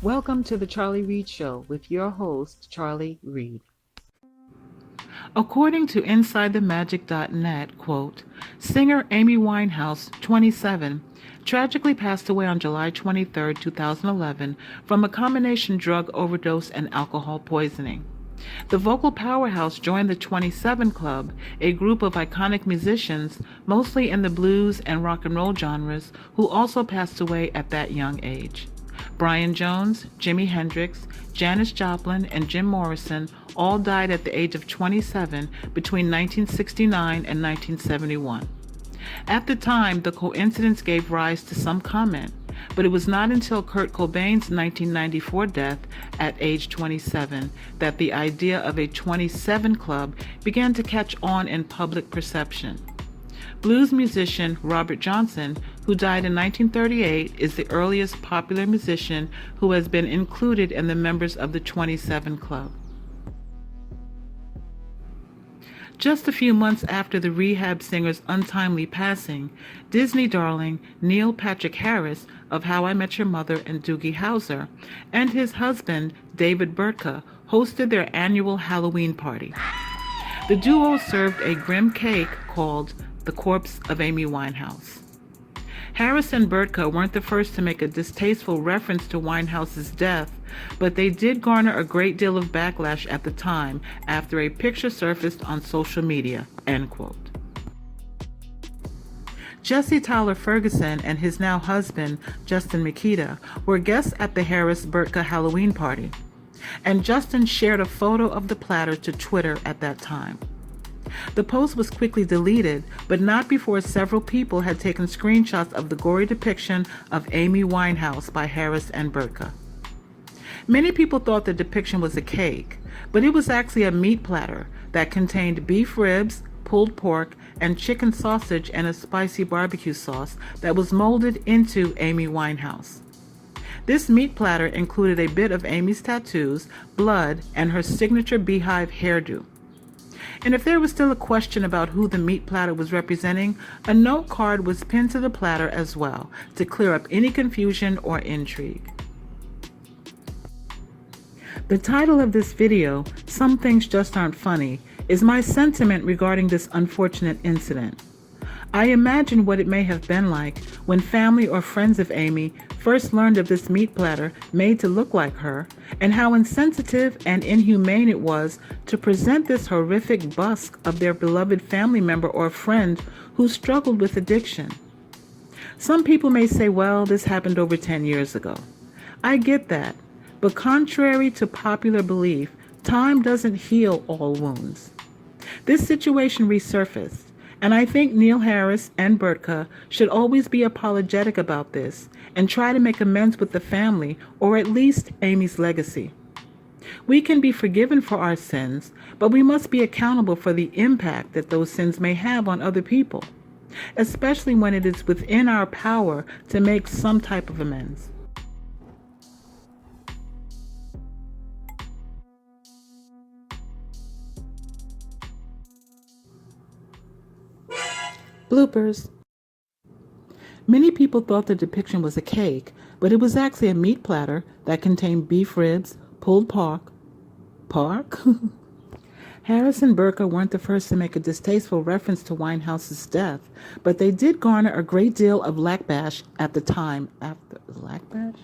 Welcome to the Charley Reed Show with your host, Charley Reed. According to InsideTheMagic.net, quote, singer Amy Winehouse, 27, tragically passed away on July 23, 2011, from a combination drug overdose and alcohol poisoning. The vocal powerhouse joined the 27 Club, a group of iconic musicians, mostly in the blues and rock and roll genres, who also passed away at that young age. Brian Jones, Jimi Hendrix, Janis Joplin, and Jim Morrison all died at the age of 27 between 1969 and 1971. At the time, the coincidence gave rise to some comment, but it was not until Kurt Cobain's 1994 death at age 27 that the idea of a 27 Club began to catch on in public perception. Blues musician Robert Johnson, who died in 1938, is the earliest popular musician who has been included in the members of the 27 Club. Just a few months after the rehab singer's untimely passing, Disney darling Neil Patrick Harris of How I Met Your Mother and Doogie Howser and his husband David Burtka hosted their annual Halloween party. The duo served a grim cake called The Corpse of Amy Winehouse. Harris and Burtka weren't the first to make a distasteful reference to Winehouse's death, but they did garner a great deal of backlash at the time after a picture surfaced on social media, end quote. Jesse Tyler Ferguson and his now husband, Justin Mikita, were guests at the Harris-Burtka Halloween party, and Justin shared a photo of the Platter to Twitter at that time. The post was quickly deleted, but not before several people had taken screenshots of the gory depiction of Amy Winehouse by Harris and Burtka. Many people thought the depiction was a cake, but it was actually a meat platter that contained beef ribs, pulled pork, and chicken sausage and a spicy barbecue sauce that was molded into Amy Winehouse. This meat platter included a bit of Amy's tattoos, blood, and her signature beehive hairdo. And if there was still a question about who the meat platter was representing, a note card was pinned to the platter as well to clear up any confusion or intrigue. The title of this video, Some Things Just Aren't Funny, is my sentiment regarding this unfortunate incident. I imagine what it may have been like when family or friends of Amy first learned of this meat platter made to look like her, and how insensitive and inhumane it was to present this horrific busk of their beloved family member or friend who struggled with addiction. Some people may say, well, this happened over 10 years ago. I get that, but contrary to popular belief, time doesn't heal all wounds. This situation resurfaced, and I think Neil Harris and Burtka should always be apologetic about this and try to make amends with the family, or at least Amy's legacy. We can be forgiven for our sins, but we must be accountable for the impact that those sins may have on other people, especially when it is within our power to make some type of amends. Bloopers. Many people thought the depiction was a cake, but it was actually a meat platter that contained beef ribs, pulled pork. Harris and Burtka weren't the first to make a distasteful reference to Winehouse's death, but they did garner a great deal of lackbash at the time. Lackbash?